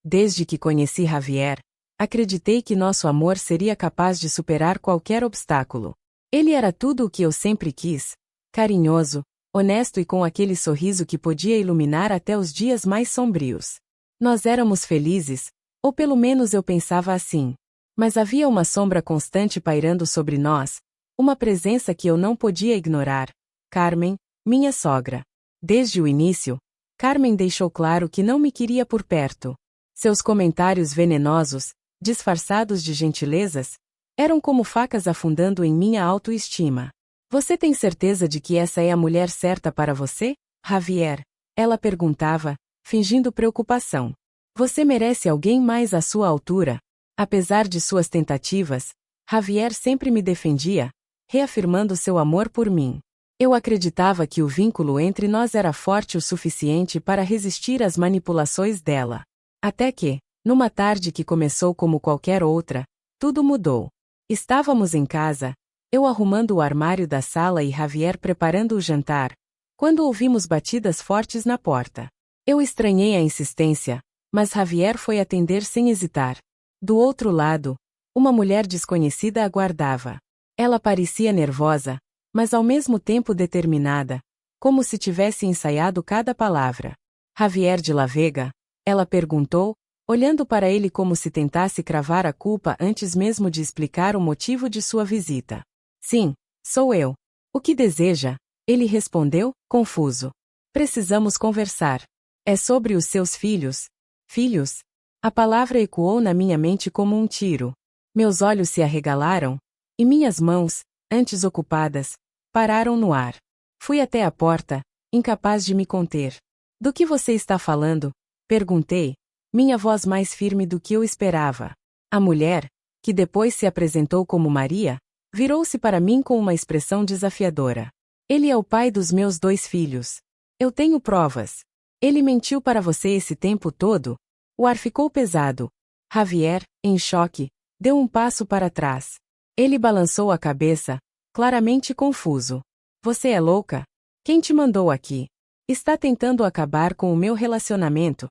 Desde que conheci Javier, acreditei que nosso amor seria capaz de superar qualquer obstáculo. Ele era tudo o que eu sempre quis: carinhoso, honesto e com aquele sorriso que podia iluminar até os dias mais sombrios. Nós éramos felizes, ou pelo menos eu pensava assim. Mas havia uma sombra constante pairando sobre nós, uma presença que eu não podia ignorar: Carmen, minha sogra. Desde o início, Carmen deixou claro que não me queria por perto. Seus comentários venenosos, disfarçados de gentilezas, eram como facas afundando em minha autoestima. Você tem certeza de que essa é a mulher certa para você, Javier? Ela perguntava, fingindo preocupação. Você merece alguém mais à sua altura. Apesar de suas tentativas, Javier sempre me defendia, reafirmando seu amor por mim. Eu acreditava que o vínculo entre nós era forte o suficiente para resistir às manipulações dela. Até que, numa tarde que começou como qualquer outra, tudo mudou. Estávamos em casa, eu arrumando o armário da sala e Javier preparando o jantar, quando ouvimos batidas fortes na porta. Eu estranhei a insistência, mas Javier foi atender sem hesitar. Do outro lado, uma mulher desconhecida aguardava. Ela parecia nervosa, mas ao mesmo tempo determinada, como se tivesse ensaiado cada palavra. Javier de la Vega? Ela perguntou, olhando para ele como se tentasse cravar a culpa antes mesmo de explicar o motivo de sua visita. Sim, sou eu. O que deseja? Ele respondeu, confuso. Precisamos conversar. É sobre os seus filhos. Filhos? A palavra ecoou na minha mente como um tiro. Meus olhos se arregalaram, e minhas mãos, antes ocupadas, pararam no ar. Fui até a porta, incapaz de me conter. Do que você está falando? Perguntei, minha voz mais firme do que eu esperava. A mulher, que depois se apresentou como Maria, virou-se para mim com uma expressão desafiadora. Ele é o pai dos meus 2 filhos. Eu tenho provas. Ele mentiu para você esse tempo todo? O ar ficou pesado. Javier, em choque, deu um passo para trás. Ele balançou a cabeça, claramente confuso. Você é louca? Quem te mandou aqui? Está tentando acabar com o meu relacionamento?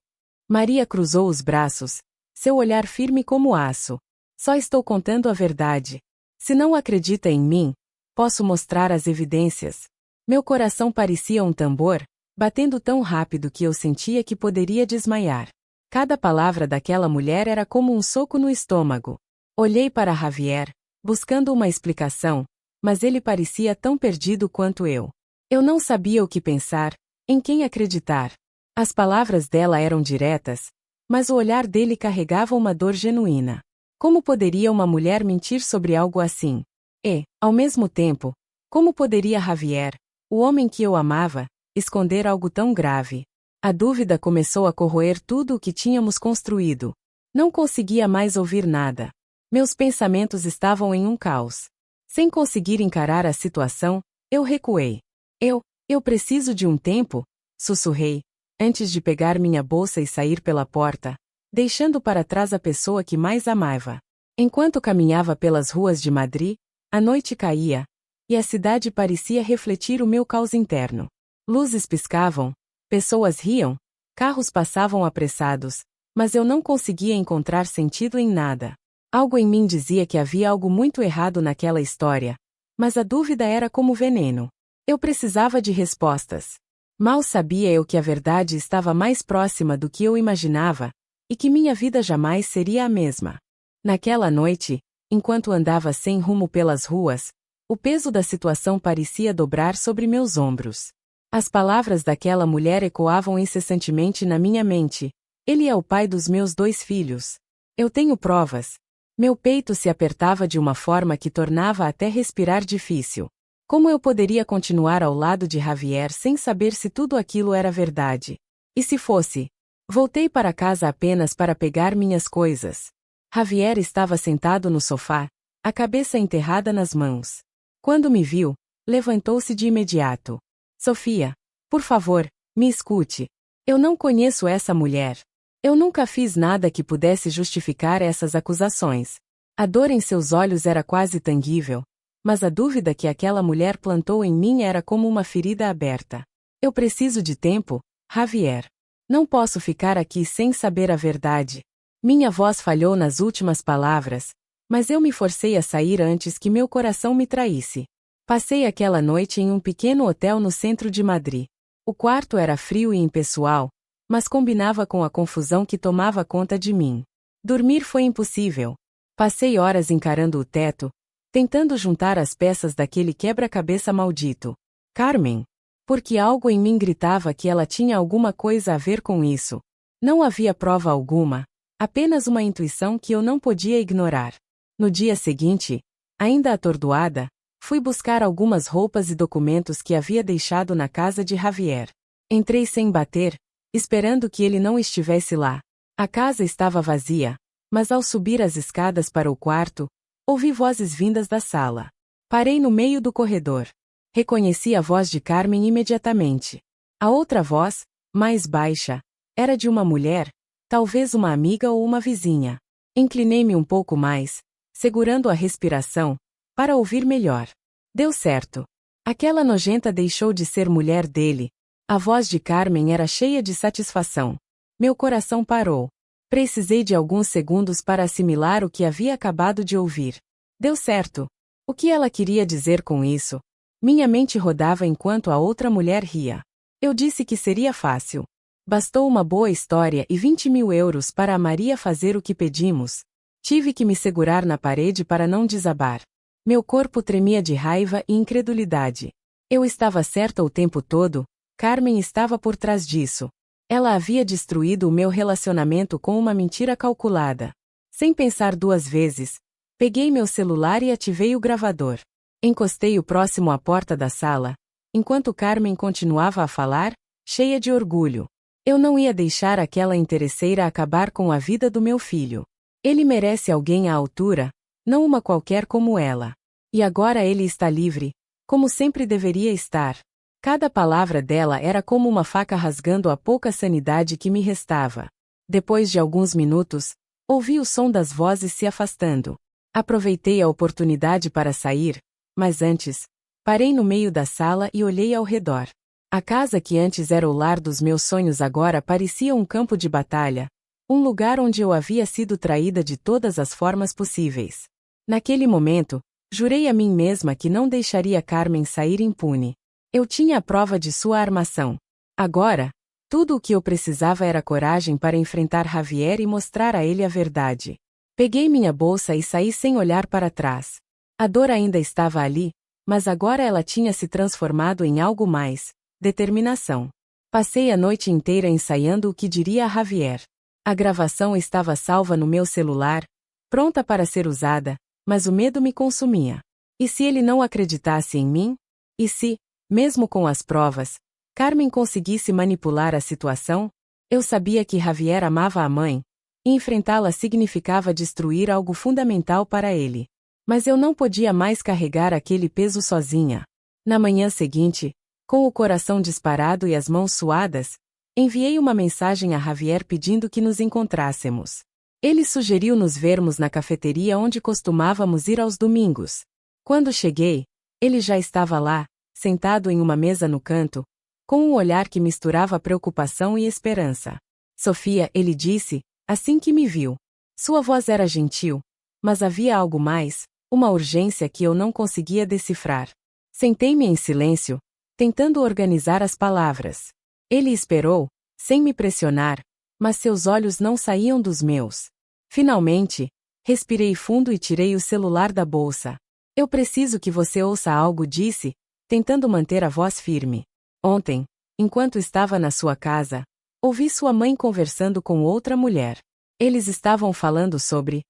Maria cruzou os braços, seu olhar firme como aço. Só estou contando a verdade. Se não acredita em mim, posso mostrar as evidências. Meu coração parecia um tambor, batendo tão rápido que eu sentia que poderia desmaiar. Cada palavra daquela mulher era como um soco no estômago. Olhei para Javier, buscando uma explicação, mas ele parecia tão perdido quanto eu. Eu não sabia o que pensar, em quem acreditar. As palavras dela eram diretas, mas o olhar dele carregava uma dor genuína. Como poderia uma mulher mentir sobre algo assim? E, ao mesmo tempo, como poderia Javier, o homem que eu amava, esconder algo tão grave? A dúvida começou a corroer tudo o que tínhamos construído. Não conseguia mais ouvir nada. Meus pensamentos estavam em um caos. Sem conseguir encarar a situação, eu recuei. Eu preciso de um tempo, sussurrei, antes de pegar minha bolsa e sair pela porta, deixando para trás a pessoa que mais amava. Enquanto caminhava pelas ruas de Madrid, a noite caía, e a cidade parecia refletir o meu caos interno. Luzes piscavam, pessoas riam, carros passavam apressados, mas eu não conseguia encontrar sentido em nada. Algo em mim dizia que havia algo muito errado naquela história, mas a dúvida era como veneno. Eu precisava de respostas. Mal sabia eu que a verdade estava mais próxima do que eu imaginava, e que minha vida jamais seria a mesma. Naquela noite, enquanto andava sem rumo pelas ruas, o peso da situação parecia dobrar sobre meus ombros. As palavras daquela mulher ecoavam incessantemente na minha mente. Ele é o pai dos meus 2 filhos. Eu tenho provas. Meu peito se apertava de uma forma que tornava até respirar difícil. Como eu poderia continuar ao lado de Javier sem saber se tudo aquilo era verdade? E se fosse? Voltei para casa apenas para pegar minhas coisas. Javier estava sentado no sofá, a cabeça enterrada nas mãos. Quando me viu, levantou-se de imediato. Sofia, por favor, me escute. Eu não conheço essa mulher. Eu nunca fiz nada que pudesse justificar essas acusações. A dor em seus olhos era quase tangível, mas a dúvida que aquela mulher plantou em mim era como uma ferida aberta. Eu preciso de tempo, Javier. Não posso ficar aqui sem saber a verdade. Minha voz falhou nas últimas palavras, mas eu me forcei a sair antes que meu coração me traísse. Passei aquela noite em um pequeno hotel no centro de Madrid. O quarto era frio e impessoal, mas combinava com a confusão que tomava conta de mim. Dormir foi impossível. Passei horas encarando o teto, tentando juntar as peças daquele quebra-cabeça maldito. Carmen. Porque algo em mim gritava que ela tinha alguma coisa a ver com isso. Não havia prova alguma, apenas uma intuição que eu não podia ignorar. No dia seguinte, ainda atordoada, fui buscar algumas roupas e documentos que havia deixado na casa de Javier. Entrei sem bater, esperando que ele não estivesse lá. A casa estava vazia, mas ao subir as escadas para o quarto, ouvi vozes vindas da sala. Parei no meio do corredor. Reconheci a voz de Carmen imediatamente. A outra voz, mais baixa, era de uma mulher, talvez uma amiga ou uma vizinha. Inclinei-me um pouco mais, segurando a respiração, para ouvir melhor. Deu certo. Aquela nojenta deixou de ser mulher dele. A voz de Carmen era cheia de satisfação. Meu coração parou. Precisei de alguns segundos para assimilar o que havia acabado de ouvir. Deu certo. O que ela queria dizer com isso? Minha mente rodava enquanto a outra mulher ria. Eu disse que seria fácil. Bastou uma boa história e 20.000 euros para a Maria fazer o que pedimos. Tive que me segurar na parede para não desabar. Meu corpo tremia de raiva e incredulidade. Eu estava certa o tempo todo, Carmen estava por trás disso. Ela havia destruído o meu relacionamento com uma mentira calculada. Sem pensar duas vezes, peguei meu celular e ativei o gravador. Encostei-o próximo à porta da sala, enquanto Carmen continuava a falar, cheia de orgulho. Eu não ia deixar aquela interesseira acabar com a vida do meu filho. Ele merece alguém à altura, não uma qualquer como ela. E agora ele está livre, como sempre deveria estar. Cada palavra dela era como uma faca rasgando a pouca sanidade que me restava. Depois de alguns minutos, ouvi o som das vozes se afastando. Aproveitei a oportunidade para sair, mas antes, parei no meio da sala e olhei ao redor. A casa que antes era o lar dos meus sonhos agora parecia um campo de batalha, um lugar onde eu havia sido traída de todas as formas possíveis. Naquele momento, jurei a mim mesma que não deixaria Carmen sair impune. Eu tinha a prova de sua armação. Agora, tudo o que eu precisava era coragem para enfrentar Javier e mostrar a ele a verdade. Peguei minha bolsa e saí sem olhar para trás. A dor ainda estava ali, mas agora ela tinha se transformado em algo mais: determinação. Passei a noite inteira ensaiando o que diria a Javier. A gravação estava salva no meu celular, pronta para ser usada, mas o medo me consumia. E se ele não acreditasse em mim? E se, mesmo com as provas, Carmen conseguisse manipular a situação? Eu sabia que Javier amava a mãe, e enfrentá-la significava destruir algo fundamental para ele. Mas eu não podia mais carregar aquele peso sozinha. Na manhã seguinte, com o coração disparado e as mãos suadas, enviei uma mensagem a Javier pedindo que nos encontrássemos. Ele sugeriu nos vermos na cafeteria onde costumávamos ir aos domingos. Quando cheguei, ele já estava lá, sentado em uma mesa no canto, com um olhar que misturava preocupação e esperança. Sofia, ele disse, assim que me viu. Sua voz era gentil, mas havia algo mais, uma urgência que eu não conseguia decifrar. Sentei-me em silêncio, tentando organizar as palavras. Ele esperou, sem me pressionar, mas seus olhos não saíam dos meus. Finalmente, respirei fundo e tirei o celular da bolsa. Eu preciso que você ouça algo, disse, tentando manter a voz firme. Ontem, enquanto estava na sua casa, ouvi sua mãe conversando com outra mulher. Eles estavam falando sobre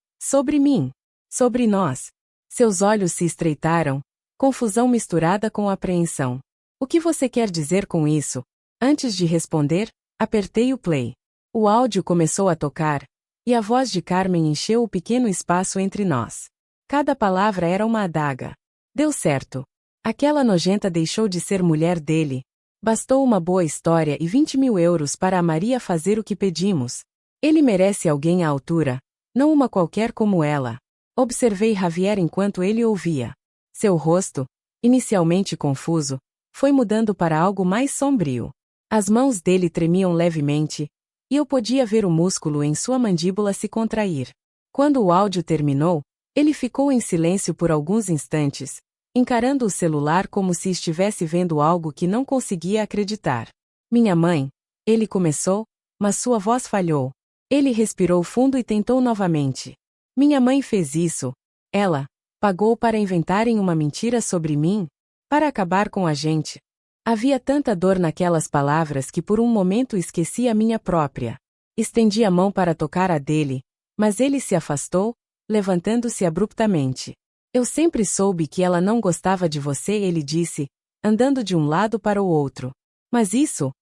mim, sobre nós. Seus olhos se estreitaram, confusão misturada com apreensão. O que você quer dizer com isso? Antes de responder, apertei o play. O áudio começou a tocar, e a voz de Carmen encheu o pequeno espaço entre nós. Cada palavra era uma adaga. Deu certo. Aquela nojenta deixou de ser mulher dele. Bastou uma boa história e 20.000 euros para a Maria fazer o que pedimos. Ele merece alguém à altura, não uma qualquer como ela. Observei Javier enquanto ele ouvia. Seu rosto, inicialmente confuso, foi mudando para algo mais sombrio. As mãos dele tremiam levemente, e eu podia ver o músculo em sua mandíbula se contrair. Quando o áudio terminou, ele ficou em silêncio por alguns instantes, encarando o celular como se estivesse vendo algo que não conseguia acreditar. Minha mãe, ele começou, mas sua voz falhou. Ele respirou fundo e tentou novamente. Minha mãe fez isso. Ela pagou para inventarem uma mentira sobre mim, para acabar com a gente. Havia tanta dor naquelas palavras que por um momento esqueci a minha própria. Estendi a mão para tocar a dele, mas ele se afastou, levantando-se abruptamente. Eu sempre soube que ela não gostava de você, ele disse, andando de um lado para o outro. Mas isso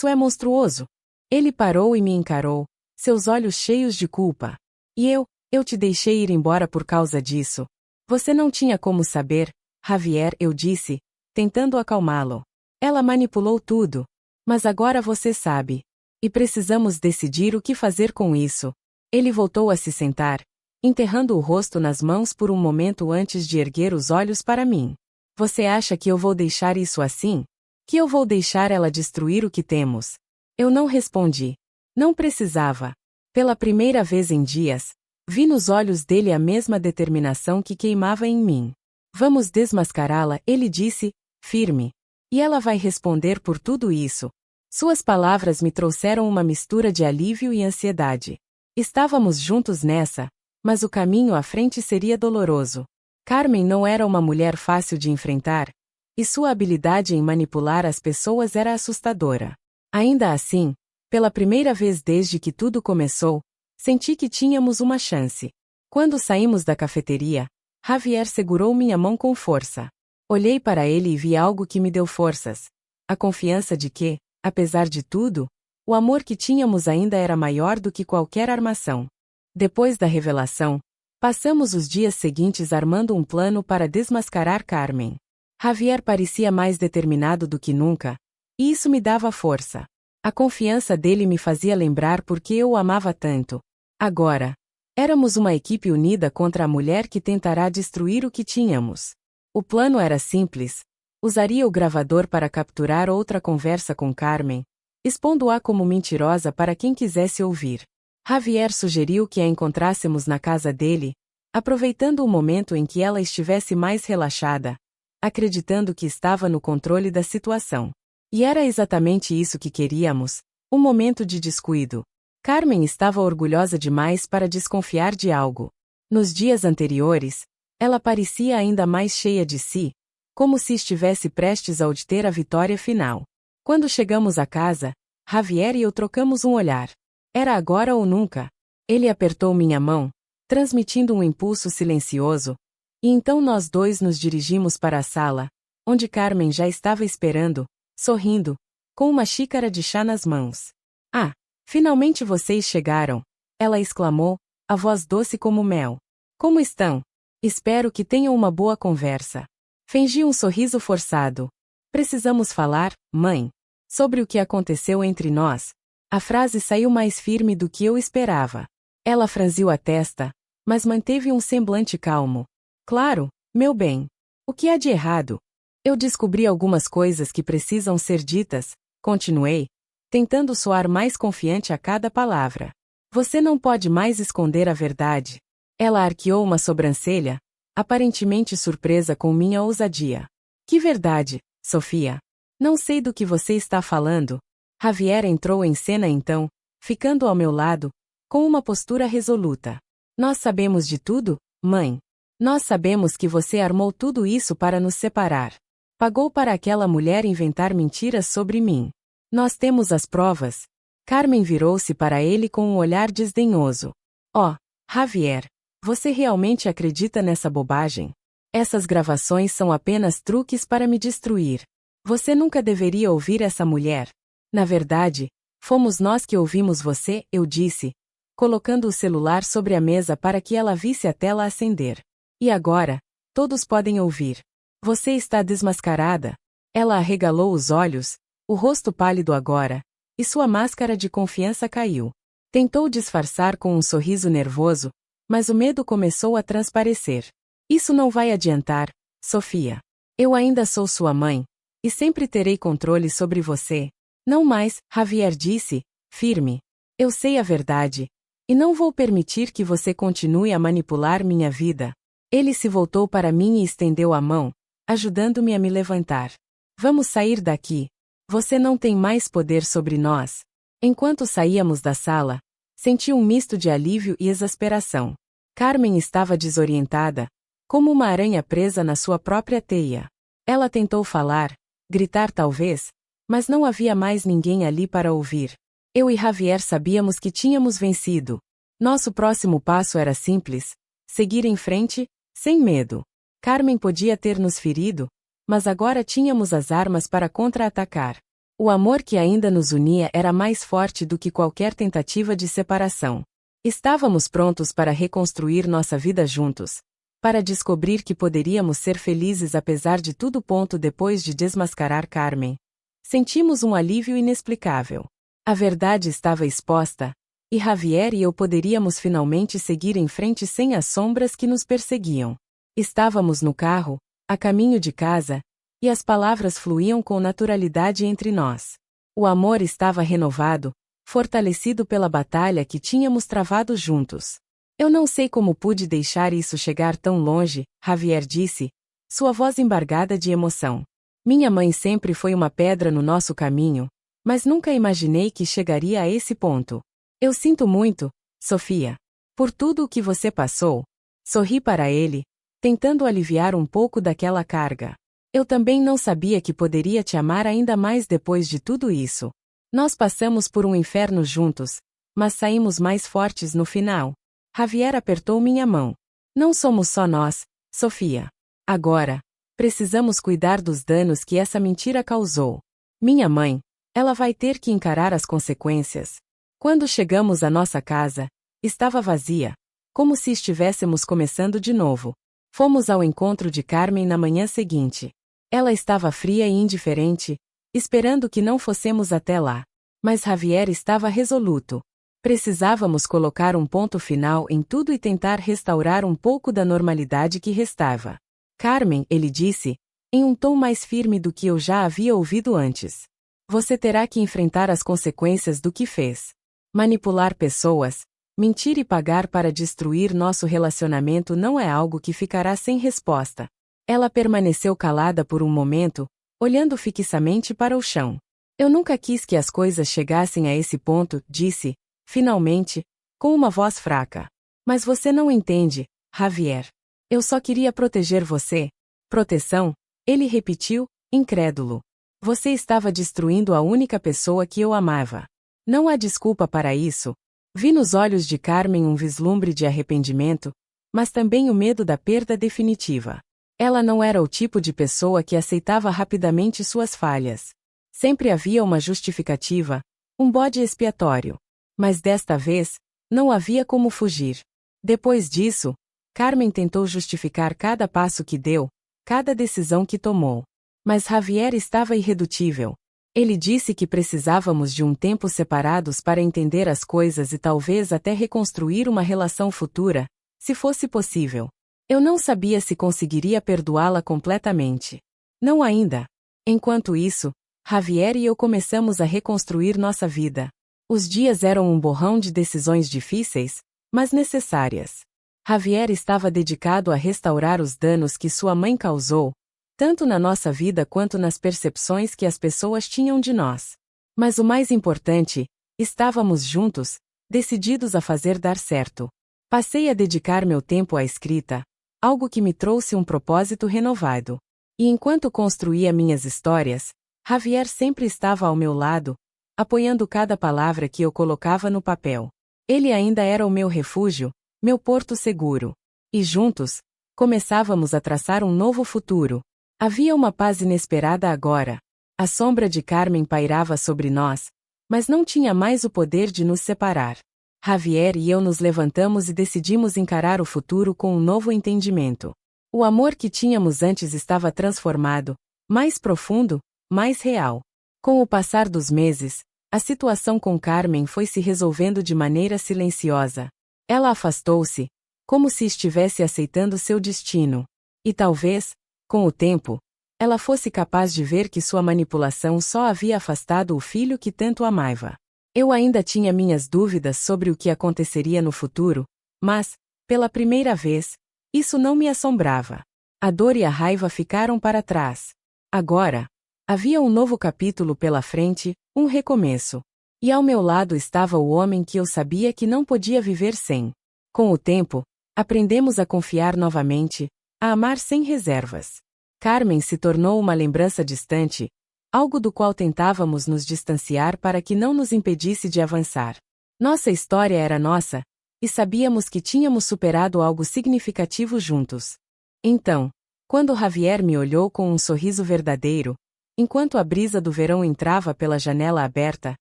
é monstruoso. Ele parou e me encarou, seus olhos cheios de culpa. E eu te deixei ir embora por causa disso. Você não tinha como saber, Javier, eu disse, tentando acalmá-lo. Ela manipulou tudo. Mas agora você sabe. E precisamos decidir o que fazer com isso. Ele voltou a se sentar, enterrando o rosto nas mãos por um momento antes de erguer os olhos para mim. Você acha que eu vou deixar isso assim? Que eu vou deixar ela destruir o que temos? Eu não respondi. Não precisava. Pela primeira vez em dias, vi nos olhos dele a mesma determinação que queimava em mim. Vamos desmascará-la, ele disse, firme. E ela vai responder por tudo isso. Suas palavras me trouxeram uma mistura de alívio e ansiedade. Estávamos juntos nessa, mas o caminho à frente seria doloroso. Carmen não era uma mulher fácil de enfrentar, e sua habilidade em manipular as pessoas era assustadora. Ainda assim, pela primeira vez desde que tudo começou, senti que tínhamos uma chance. Quando saímos da cafeteria, Javier segurou minha mão com força. Olhei para ele e vi algo que me deu forças. A confiança de que, apesar de tudo, o amor que tínhamos ainda era maior do que qualquer armação. Depois da revelação, passamos os dias seguintes armando um plano para desmascarar Carmen. Javier parecia mais determinado do que nunca, e isso me dava força. A confiança dele me fazia lembrar por que eu o amava tanto. Agora, éramos uma equipe unida contra a mulher que tentará destruir o que tínhamos. O plano era simples. Usaria o gravador para capturar outra conversa com Carmen, expondo-a como mentirosa para quem quisesse ouvir. Javier sugeriu que a encontrássemos na casa dele, aproveitando o momento em que ela estivesse mais relaxada, acreditando que estava no controle da situação. E era exatamente isso que queríamos, um momento de descuido. Carmen estava orgulhosa demais para desconfiar de algo. Nos dias anteriores, ela parecia ainda mais cheia de si, como se estivesse prestes a obter a vitória final. Quando chegamos à casa, Javier e eu trocamos um olhar. Era agora ou nunca. Ele apertou minha mão, transmitindo um impulso silencioso, e então nós dois nos dirigimos para a sala, onde Carmen já estava esperando, sorrindo, com uma xícara de chá nas mãos. Ah, finalmente vocês chegaram, ela exclamou, a voz doce como mel. Como estão? Espero que tenham uma boa conversa. Fingi um sorriso forçado. Precisamos falar, mãe, sobre o que aconteceu entre nós. A frase saiu mais firme do que eu esperava. Ela franziu a testa, mas manteve um semblante calmo. Claro, meu bem. O que há de errado? Eu descobri algumas coisas que precisam ser ditas, continuei, tentando soar mais confiante a cada palavra. Você não pode mais esconder a verdade. Ela arqueou uma sobrancelha, aparentemente surpresa com minha ousadia. Que verdade, Sofia? Não sei do que você está falando. Javier entrou em cena então, ficando ao meu lado, com uma postura resoluta. Nós sabemos de tudo, mãe. Nós sabemos que você armou tudo isso para nos separar. Pagou para aquela mulher inventar mentiras sobre mim. Nós temos as provas. Carmen virou-se para ele com um olhar desdenhoso. Oh, Javier, você realmente acredita nessa bobagem? Essas gravações são apenas truques para me destruir. Você nunca deveria ouvir essa mulher. Na verdade, fomos nós que ouvimos você, eu disse, colocando o celular sobre a mesa para que ela visse a tela acender. E agora, todos podem ouvir. Você está desmascarada. Ela arregalou os olhos, o rosto pálido agora, e sua máscara de confiança caiu. Tentou disfarçar com um sorriso nervoso, mas o medo começou a transparecer. Isso não vai adiantar, Sofia. Eu ainda sou sua mãe, e sempre terei controle sobre você. Não mais, Javier disse, firme. Eu sei a verdade. E não vou permitir que você continue a manipular minha vida. Ele se voltou para mim e estendeu a mão, ajudando-me a me levantar. Vamos sair daqui. Você não tem mais poder sobre nós. Enquanto saíamos da sala, senti um misto de alívio e exasperação. Carmen estava desorientada, como uma aranha presa na sua própria teia. Ela tentou falar, gritar talvez, mas não havia mais ninguém ali para ouvir. Eu e Javier sabíamos que tínhamos vencido. Nosso próximo passo era simples: seguir em frente, sem medo. Carmen podia ter nos ferido, mas agora tínhamos as armas para contra-atacar. O amor que ainda nos unia era mais forte do que qualquer tentativa de separação. Estávamos prontos para reconstruir nossa vida juntos, para descobrir que poderíamos ser felizes apesar de tudo. Depois de desmascarar Carmen, sentimos um alívio inexplicável. A verdade estava exposta, e Javier e eu poderíamos finalmente seguir em frente sem as sombras que nos perseguiam. Estávamos no carro, a caminho de casa, e as palavras fluíam com naturalidade entre nós. O amor estava renovado, fortalecido pela batalha que tínhamos travado juntos. Eu não sei como pude deixar isso chegar tão longe, Javier disse, sua voz embargada de emoção. Minha mãe sempre foi uma pedra no nosso caminho, mas nunca imaginei que chegaria a esse ponto. Eu sinto muito, Sofia, por tudo o que você passou. Sorri para ele, tentando aliviar um pouco daquela carga. Eu também não sabia que poderia te amar ainda mais depois de tudo isso. Nós passamos por um inferno juntos, mas saímos mais fortes no final. Javier apertou minha mão. Não somos só nós, Sofia. Agora, precisamos cuidar dos danos que essa mentira causou. Minha mãe, ela vai ter que encarar as consequências. Quando chegamos à nossa casa, estava vazia, como se estivéssemos começando de novo. Fomos ao encontro de Carmen na manhã seguinte. Ela estava fria e indiferente, esperando que não fossemos até lá. Mas Javier estava resoluto. Precisávamos colocar um ponto final em tudo e tentar restaurar um pouco da normalidade que restava. Carmen, ele disse, em um tom mais firme do que eu já havia ouvido antes. Você terá que enfrentar as consequências do que fez. Manipular pessoas, mentir e pagar para destruir nosso relacionamento não é algo que ficará sem resposta. Ela permaneceu calada por um momento, olhando fixamente para o chão. Eu nunca quis que as coisas chegassem a esse ponto, disse, finalmente, com uma voz fraca. Mas você não entende, Javier. Eu só queria proteger você. Proteção? Ele repetiu, incrédulo. Você estava destruindo a única pessoa que eu amava. Não há desculpa para isso. Vi nos olhos de Carmen um vislumbre de arrependimento, mas também o medo da perda definitiva. Ela não era o tipo de pessoa que aceitava rapidamente suas falhas. Sempre havia uma justificativa, um bode expiatório. Mas desta vez, não havia como fugir. Depois disso, Carmen tentou justificar cada passo que deu, cada decisão que tomou. Mas Javier estava irredutível. Ele disse que precisávamos de um tempo separados para entender as coisas e talvez até reconstruir uma relação futura, se fosse possível. Eu não sabia se conseguiria perdoá-la completamente. Não ainda. Enquanto isso, Javier e eu começamos a reconstruir nossa vida. Os dias eram um borrão de decisões difíceis, mas necessárias. Javier estava dedicado a restaurar os danos que sua mãe causou, tanto na nossa vida quanto nas percepções que as pessoas tinham de nós. Mas o mais importante, estávamos juntos, decididos a fazer dar certo. Passei a dedicar meu tempo à escrita, algo que me trouxe um propósito renovado. E enquanto construía minhas histórias, Javier sempre estava ao meu lado, apoiando cada palavra que eu colocava no papel. Ele ainda era o meu refúgio, meu porto seguro. E juntos, começávamos a traçar um novo futuro. Havia uma paz inesperada agora. A sombra de Carmen pairava sobre nós, mas não tinha mais o poder de nos separar. Javier e eu nos levantamos e decidimos encarar o futuro com um novo entendimento. O amor que tínhamos antes estava transformado, mais profundo, mais real. Com o passar dos meses, a situação com Carmen foi se resolvendo de maneira silenciosa. Ela afastou-se, como se estivesse aceitando seu destino. E talvez, com o tempo, ela fosse capaz de ver que sua manipulação só havia afastado o filho que tanto amava. Eu ainda tinha minhas dúvidas sobre o que aconteceria no futuro, mas, pela primeira vez, isso não me assombrava. A dor e a raiva ficaram para trás. Agora, havia um novo capítulo pela frente, um recomeço. E ao meu lado estava o homem que eu sabia que não podia viver sem. Com o tempo, aprendemos a confiar novamente, a amar sem reservas. Carmen se tornou uma lembrança distante, algo do qual tentávamos nos distanciar para que não nos impedisse de avançar. Nossa história era nossa, e sabíamos que tínhamos superado algo significativo juntos. Então, quando Javier me olhou com um sorriso verdadeiro, enquanto a brisa do verão entrava pela janela aberta,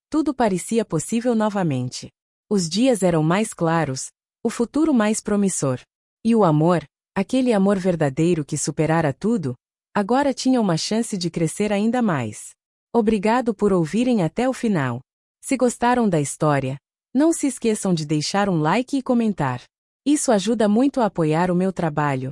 tudo parecia possível novamente. Os dias eram mais claros, o futuro mais promissor. E o amor, aquele amor verdadeiro que superara tudo, agora tinha uma chance de crescer ainda mais. Obrigado por ouvirem até o final. Se gostaram da história, não se esqueçam de deixar um like e comentar. Isso ajuda muito a apoiar o meu trabalho.